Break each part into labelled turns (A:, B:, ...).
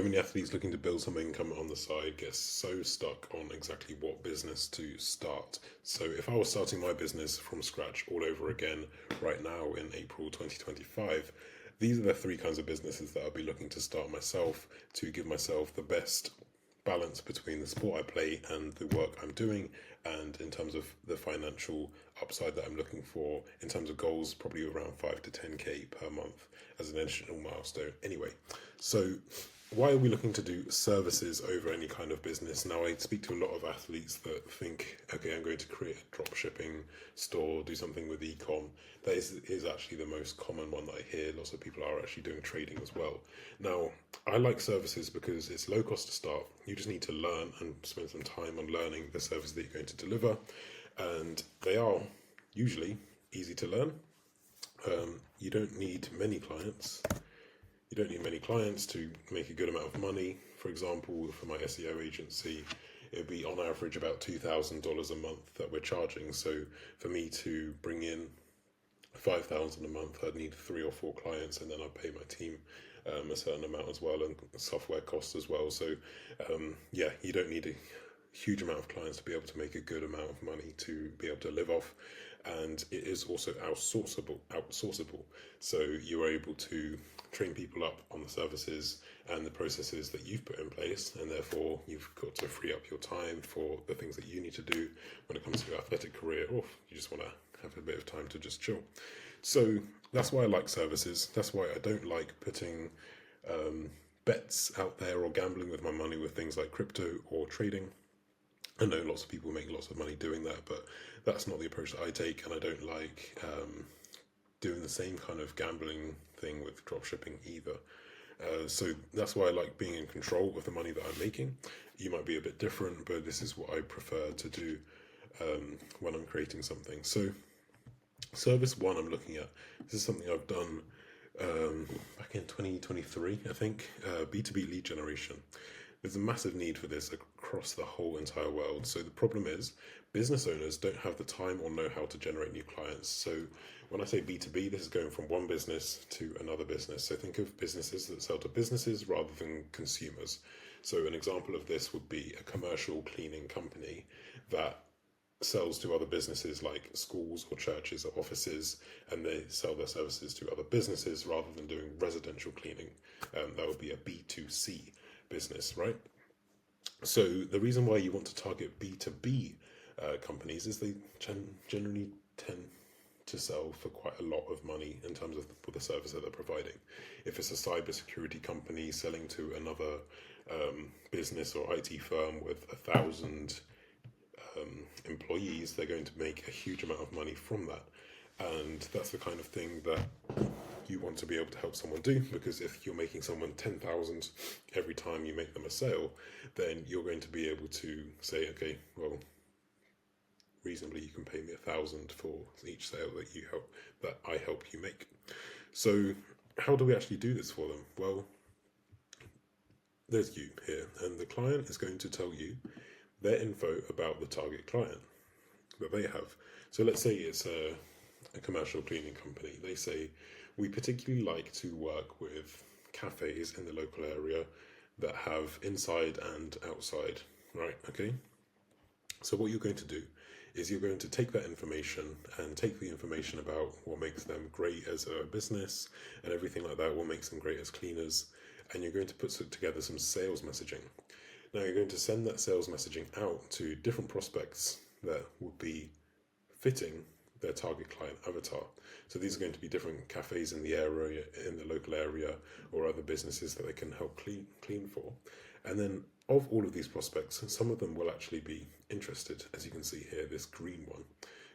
A: many athletes looking to build some income on the side get so stuck on exactly what business to start. So if I was starting my business from scratch all over again right now in April 2025, these are the three kinds of businesses that I'll be looking to start myself to give myself the best balance between the sport I play and the work I'm doing, and in terms of the financial upside that I'm looking for, in terms of goals, probably around 5 to 10k per month as an additional milestone. Anyway, so why are we looking to do services over any kind of business? Now, I speak to a lot of athletes that think, okay, I'm going to create a drop shipping store, do something with ecom. That is actually the most common one that I hear. Lots of people are actually doing trading as well. Now, I like services because it's low cost to start. You just need to learn and spend some time on learning the service that you're going to deliver. And they are usually easy to learn. You don't need many clients. You don't need many clients to make a good amount of money. For example, for my SEO agency, it would be on average about $2,000 a month that we're charging. So for me to bring in 5,000 a month, I'd need 3 or 4 clients, and then I'd pay my team a certain amount as well, and software costs as well. So yeah, you don't need a huge amount of clients to be able to make a good amount of money to be able to live off. And it is also outsourceable. So you're able to train people up on the services and the processes that you've put in place, and therefore you've got to free up your time for the things that you need to do when it comes to your athletic career, or you just want to have a bit of time to just chill. So that's why I like services. That's why I don't like putting bets out there or gambling with my money with things like crypto or trading. I know lots of people make lots of money doing that, but that's not the approach that I take, and I don't like doing the same kind of gambling thing with dropshipping either. So that's why I like being in control of the money that I'm making. You might be a bit different, but this is what I prefer to do when I'm creating something. So service one I'm looking at, this is something I've done back in 2023, I think, B2B lead generation. There's a massive need for this across the whole entire world. So the problem is business owners don't have the time or know how to generate new clients. So when I say B2B, this is going from one business to another business. So think of businesses that sell to businesses rather than consumers. So an example of this would be a commercial cleaning company that sells to other businesses like schools or churches or offices, and they sell their services to other businesses rather than doing residential cleaning. That would be a B2C business, right? So the reason why you want to target B2B companies is they generally tend to sell for quite a lot of money in terms of the service that they're providing. If it's a cybersecurity company selling to another business or IT firm with 1,000 employees, they're going to make a huge amount of money from that. And that's the kind of thing that you want to be able to help someone do, because if you're making someone 10,000 every time you make them a sale, then you're going to be able to say, okay, well, reasonably you can pay me 1,000 for each sale that I help you make. So how do we actually do this for them? Well, there's you here, and the client is going to tell you their info about the target client that they have. So let's say it's a commercial cleaning company. They say, we particularly like to work with cafes in the local area that have inside and outside, right? Okay. So what you're going to do is you're going to take that information and take the information about what makes them great as a business and everything like that, what makes them great as cleaners, and you're going to put together some sales messaging. Now you're going to send that sales messaging out to different prospects that would be fitting their target client avatar. So these are going to be different cafes in the area, in the local area, or other businesses that they can help clean for. And then of all of these prospects, some of them will actually be interested, as you can see here, this green one.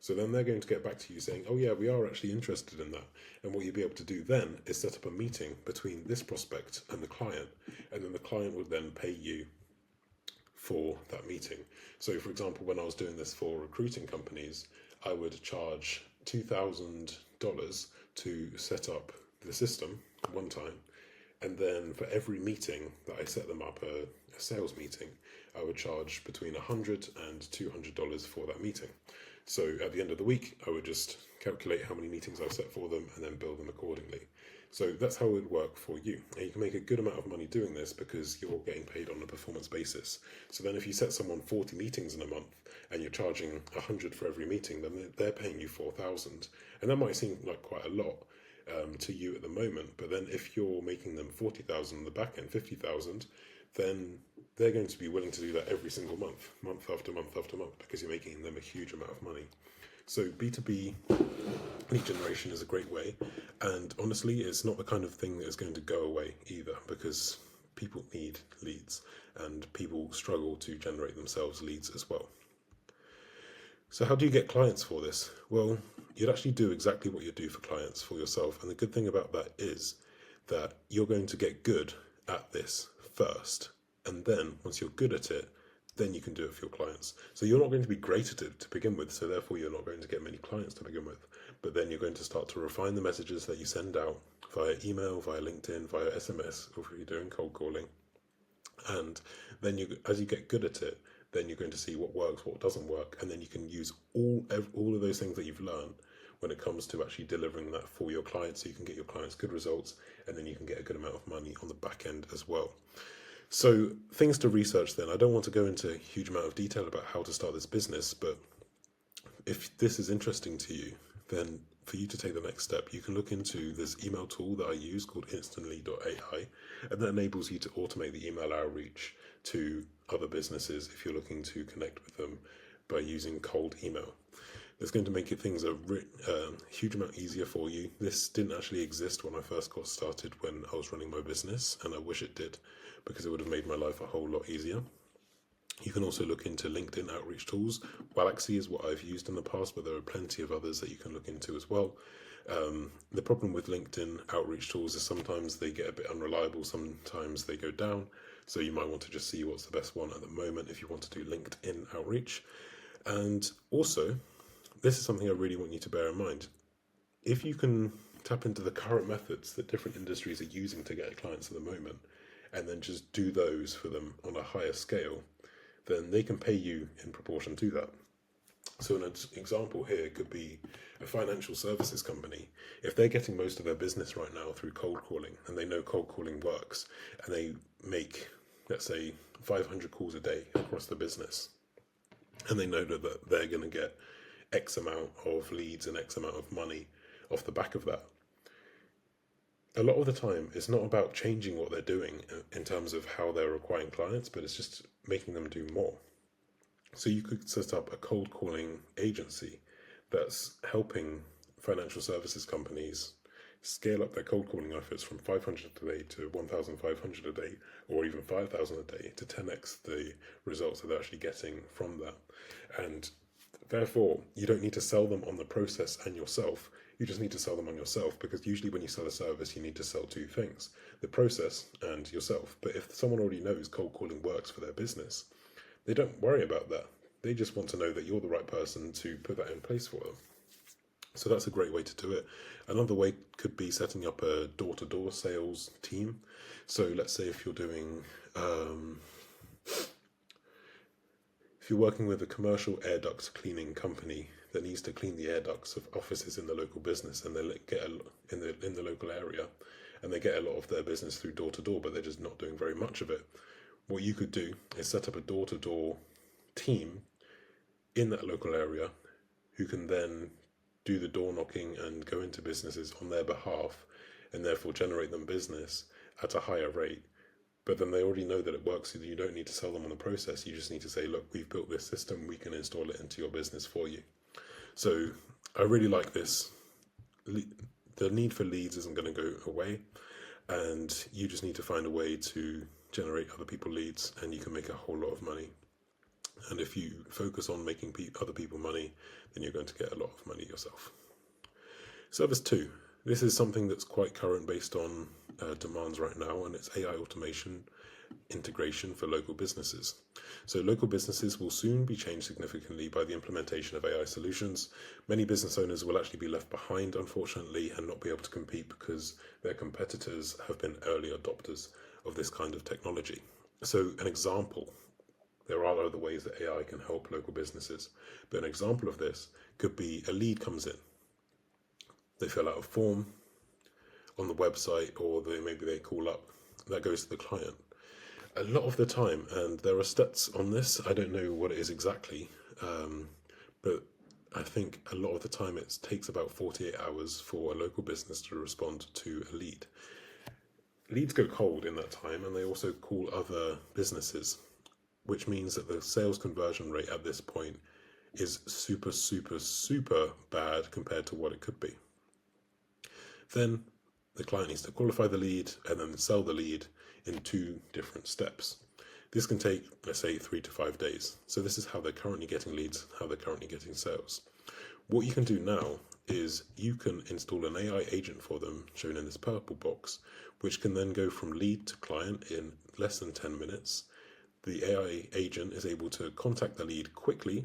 A: So then they're going to get back to you saying, oh yeah, we are actually interested in that. And what you'll be able to do then is set up a meeting between this prospect and the client, and then the client would then pay you for that meeting. So for example, when I was doing this for recruiting companies, I would charge $2,000 to set up the system one time, and then for every meeting that I set them up, a sales meeting, I would charge between $100 and $200 for that meeting. So at the end of the week, I would just calculate how many meetings I've set for them and then bill them accordingly. So that's how it would work for you. And you can make a good amount of money doing this because you're getting paid on a performance basis. So then if you set someone 40 meetings in a month and you're charging 100 for every meeting, then they're paying you 4,000. And that might seem like quite a lot to you at the moment. But then if you're making them 40,000 on the back end, 50,000, then they're going to be willing to do that every single month, month after month after month, because you're making them a huge amount of money. So B2B lead generation is a great way, and honestly, it's not the kind of thing that is going to go away either, because people need leads and people struggle to generate themselves leads as well. So how do you get clients for this? Well, you'd actually do exactly what you do for clients for yourself, and the good thing about that is that you're going to get good at this first, and then once you're good at it, then you can do it for your clients. So you're not going to be great at it to begin with, so therefore you're not going to get many clients to begin with. But then you're going to start to refine the messages that you send out via email, via LinkedIn, via SMS, or if you're doing cold calling. And then as you get good at it, then you're going to see what works, what doesn't work, and then you can use all of those things that you've learned when it comes to actually delivering that for your clients, so you can get your clients good results, and then you can get a good amount of money on the back end as well. So things to research then. I don't want to go into a huge amount of detail about how to start this business, but if this is interesting to you, then for you to take the next step, you can look into this email tool that I use called Instantly.ai, and that enables you to automate the email outreach to other businesses if you're looking to connect with them by using cold email. It's going to make things a huge amount easier for you. This didn't actually exist when I first got started when I was running my business, and I wish it did, because it would have made my life a whole lot easier. You can also look into LinkedIn outreach tools. Wallaxy is what I've used in the past, but there are plenty of others that you can look into as well. The problem with LinkedIn outreach tools is sometimes they get a bit unreliable, sometimes they go down. So you might want to just see what's the best one at the moment if you want to do LinkedIn outreach. And also, this is something I really want you to bear in mind. If you can tap into the current methods that different industries are using to get clients at the moment, and then just do those for them on a higher scale, then they can pay you in proportion to that. So an example here could be a financial services company. If they're getting most of their business right now through cold calling, and they know cold calling works, and they make, let's say, 500 calls a day across the business, and they know that they're going to get X amount of leads and X amount of money off the back of that. A lot of the time, it's not about changing what they're doing in terms of how they're acquiring clients, but it's just making them do more. So you could set up a cold calling agency that's helping financial services companies scale up their cold calling efforts from 500 a day to 1,500 a day, or even 5,000 a day, to 10x the results that they're actually getting from that. And therefore, you don't need to sell them on the process and yourself. You just need to sell them on yourself, because usually when you sell a service, you need to sell two things: the process and yourself. But if someone already knows cold calling works for their business, they don't worry about that. They just want to know that you're the right person to put that in place for them. So that's a great way to do it. Another way could be setting up a door-to-door sales team. So let's say if you're doing, if you're working with a commercial air duct cleaning company that needs to clean the air ducts of offices in the local business, and they get in the local area, and they get a lot of their business through door-to-door, but they're just not doing very much of it. What you could do is set up a door-to-door team in that local area who can then do the door knocking and go into businesses on their behalf, and therefore generate them business at a higher rate. But then they already know that it works, so you don't need to sell them on the process. You just need to say, look, we've built this system, we can install it into your business for you. So I really like this. The need for leads isn't going to go away, and you just need to find a way to generate other people leads, and you can make a whole lot of money. And if you focus on making other people money, then you're going to get a lot of money yourself. Service 2. This is something that's quite current based on demands right now, and it's AI automation integration for local businesses. So local businesses will soon be changed significantly by the implementation of AI solutions. Many business owners will actually be left behind, unfortunately, and not be able to compete because their competitors have been early adopters of this kind of technology. So an example, there are other ways that AI can help local businesses, but an example of this could be a lead comes in. They fill out a form. on the website, or maybe they call up, that goes to the client. A lot of the time, and there are stats on this, I don't know what it is exactly, but I think a lot of the time it takes about 48 hours for a local business to respond to a lead. Leads go cold in that time, and they also call other businesses, which means that the sales conversion rate at this point is super, super, super bad compared to what it could be. Then the client needs to qualify the lead and then sell the lead in 2 different steps. This can take, let's say, 3 to 5 days. So this is how they're currently getting leads, how they're currently getting sales. What you can do now is you can install an AI agent for them, shown in this purple box, which can then go from lead to client in less than 10 minutes. The AI agent is able to contact the lead quickly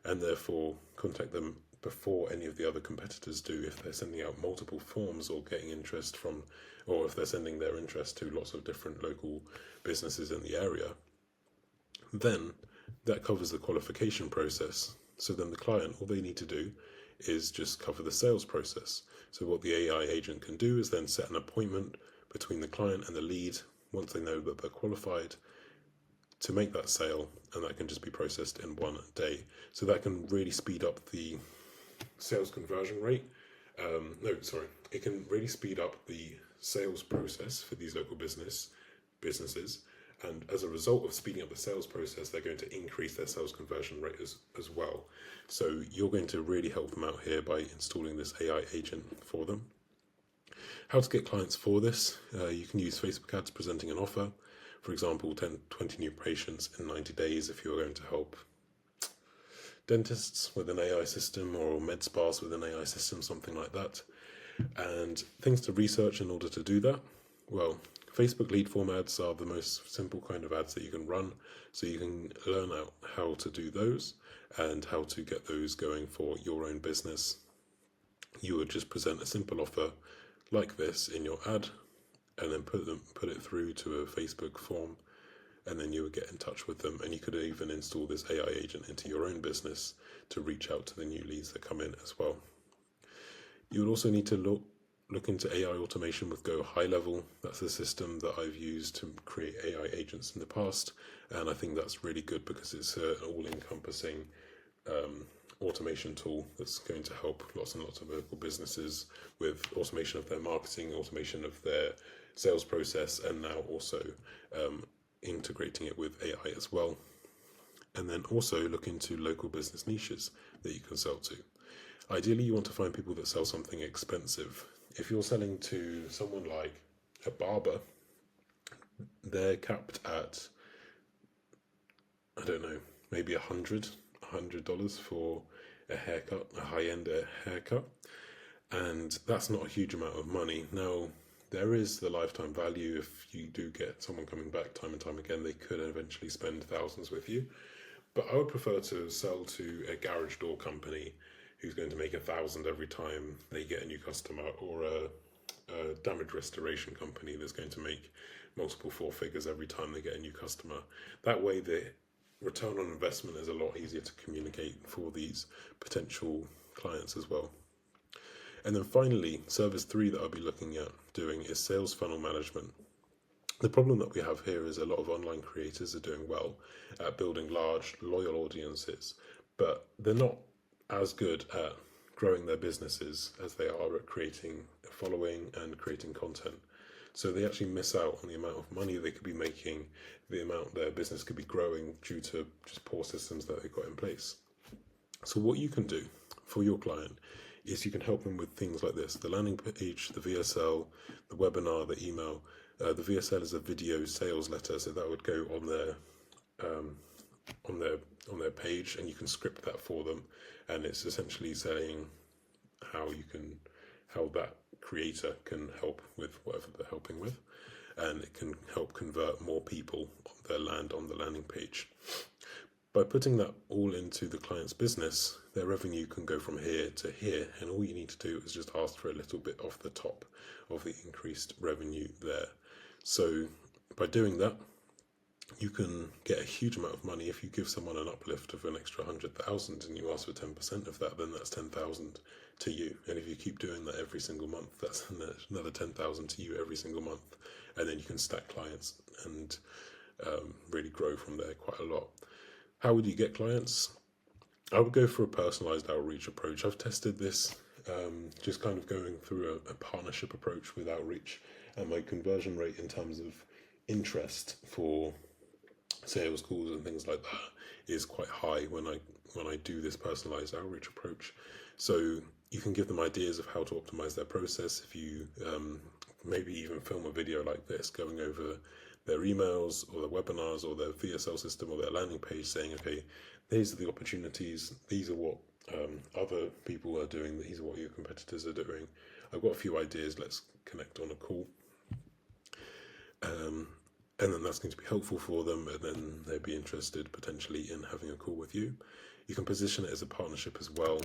A: and therefore contact them before any of the other competitors do, if they're sending out multiple forms or getting interest from, or if they're sending their interest to lots of different local businesses in the area. Then that covers the qualification process. So then the client, all they need to do is just cover the sales process. So what the AI agent can do is then set an appointment between the client and the lead once they know that they're qualified to make that sale, and that can just be processed in 1 day. So that can really speed up the sales conversion rate. It can really speed up the sales process for these local businesses. And as a result of speeding up the sales process, they're going to increase their sales conversion rate as well. So you're going to really help them out here by installing this AI agent for them. How to get clients for this? You can use Facebook ads presenting an offer. For example, 20 new patients in 90 days if you're going to help dentists with an AI system, or med spas with an AI system, something like that. And things to research in order to do that. Well, Facebook lead form ads are the most simple kind of ads that you can run, so you can learn out how to do those and how to get those going for your own business. You would just present a simple offer like this in your ad, and then put it through to a Facebook form, and then you would get in touch with them, and you could even install this AI agent into your own business to reach out to the new leads that come in as well. You would also need to look into AI automation with Go High Level. That's a system that I've used to create AI agents in the past, and I think that's really good because it's an all-encompassing automation tool that's going to help lots and lots of local businesses with automation of their marketing, automation of their sales process, and now also integrating it with AI as well. And then also look into local business niches that you can sell to. Ideally, you want to find people that sell something expensive. If you're selling to someone like a barber, they're capped at, I don't know, maybe $100 for a haircut, a high-end haircut, and that's not a huge amount of money. Now, there is the lifetime value. If you do get someone coming back time and time again, they could eventually spend thousands with you. But I would prefer to sell to a garage door company who's going to make 1,000 every time they get a new customer, or a damage restoration company that's going to make multiple 4 figures every time they get a new customer. That way the return on investment is a lot easier to communicate for these potential clients as well. And then finally, service 3 that I'll be looking at doing is sales funnel management. The problem that we have here is a lot of online creators are doing well at building large, loyal audiences, but they're not as good at growing their businesses as they are at creating a following and creating content. So they actually miss out on the amount of money they could be making, the amount their business could be growing due to just poor systems that they've got in place. So what you can do for your client is you can help them with things like this: the landing page, the VSL, the webinar, the email. The VSL is a video sales letter, so that would go on their page, and you can script that for them, and it's essentially saying how that creator can help with whatever they're helping with, and it can help convert more people that land on the landing page. By putting that all into the client's business, their revenue can go from here to here, and all you need to do is just ask for a little bit off the top of the increased revenue there. So by doing that, you can get a huge amount of money if you give someone an uplift of an extra 100,000 and you ask for 10% of that, then that's 10,000 to you. And if you keep doing that every single month, that's another 10,000 to you every single month. And then you can stack clients and really grow from there quite a lot. How would you get clients? I would go for a personalized outreach approach. I've tested this, just kind of going through a partnership approach with outreach, and my conversion rate in terms of interest for sales calls and things like that is quite high when I do this personalized outreach approach. So you can give them ideas of how to optimize their process. If you maybe even film a video like this going over their emails or their webinars or their VSL system or their landing page, saying, okay, these are the opportunities, these are what other people are doing, these are what your competitors are doing. I've got a few ideas, let's connect on a call. And then that's going to be helpful for them, and then they'd be interested potentially in having a call with you. You can position it as a partnership as well,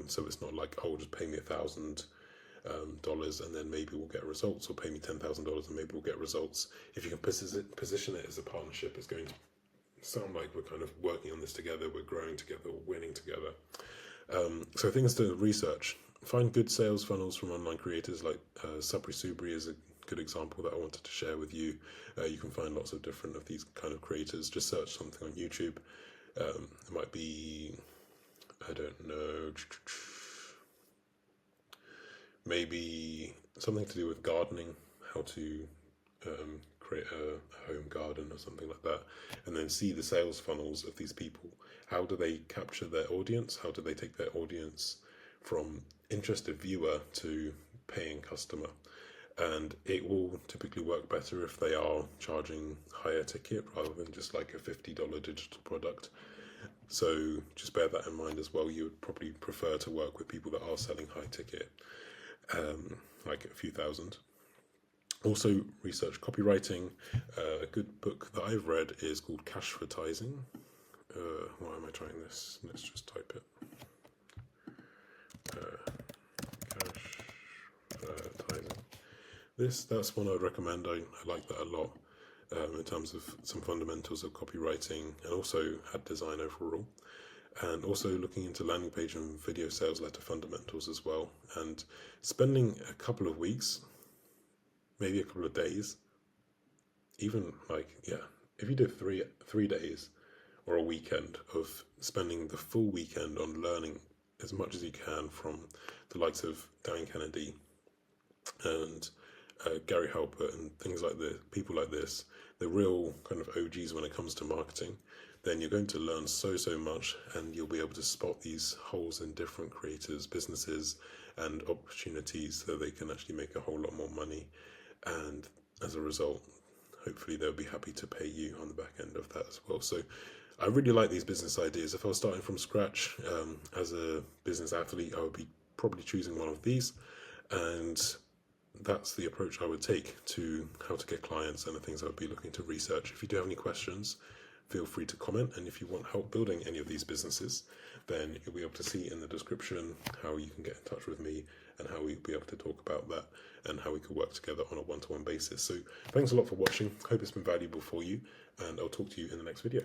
A: so it's not like, oh, just pay me $1,000 and then maybe we'll get results, or pay me $10,000 and maybe we'll get results. If you can position it as a partnership, it's going to sound like we're kind of working on this together, we're growing together, we're winning together. So things to research: find good sales funnels from online creators like Sabri Subri is a good example that I wanted to share with you. You can find lots of different of these kind of creators. Just search something on YouTube. It might be, I don't know, maybe something to do with gardening, how to create a home garden or something like that, and then see the sales funnels of these people. How do they capture their audience? How do they take their audience from interested viewer to paying customer? And it will typically work better if they are charging higher ticket rather than just like a $50 digital product. So just bear that in mind as well. You would probably prefer to work with people that are selling high ticket, like a few thousand. Also research copywriting. A good book that I've read is called Cashvertising. Why am I trying this? Let's just type it. Cashvertising. That's one I'd recommend. I like that a lot, in terms of some fundamentals of copywriting and also ad design overall. And also looking into landing page and video sales letter fundamentals as well. And spending a couple of weeks, maybe a couple of days, even if you do three days or a weekend of spending the full weekend on learning as much as you can from the likes of Dan Kennedy and Gary Halpert and things like this, people like this, the real kind of OGs when it comes to marketing, then you're going to learn so much, and you'll be able to spot these holes in different creators' businesses and opportunities so they can actually make a whole lot more money. And as a result, hopefully they'll be happy to pay you on the back end of that as well. So I really like these business ideas. If I was starting from scratch as a business athlete, I would be probably choosing one of these, and that's the approach I would take to how to get clients and the things I would be looking to research. If you do have any questions, feel free to comment, and if you want help building any of these businesses, then you'll be able to see in the description how you can get in touch with me and how we'll be able to talk about that and how we could work together on a one-to-one basis. So thanks a lot for watching. Hope it's been valuable for you, and I'll talk to you in the next video.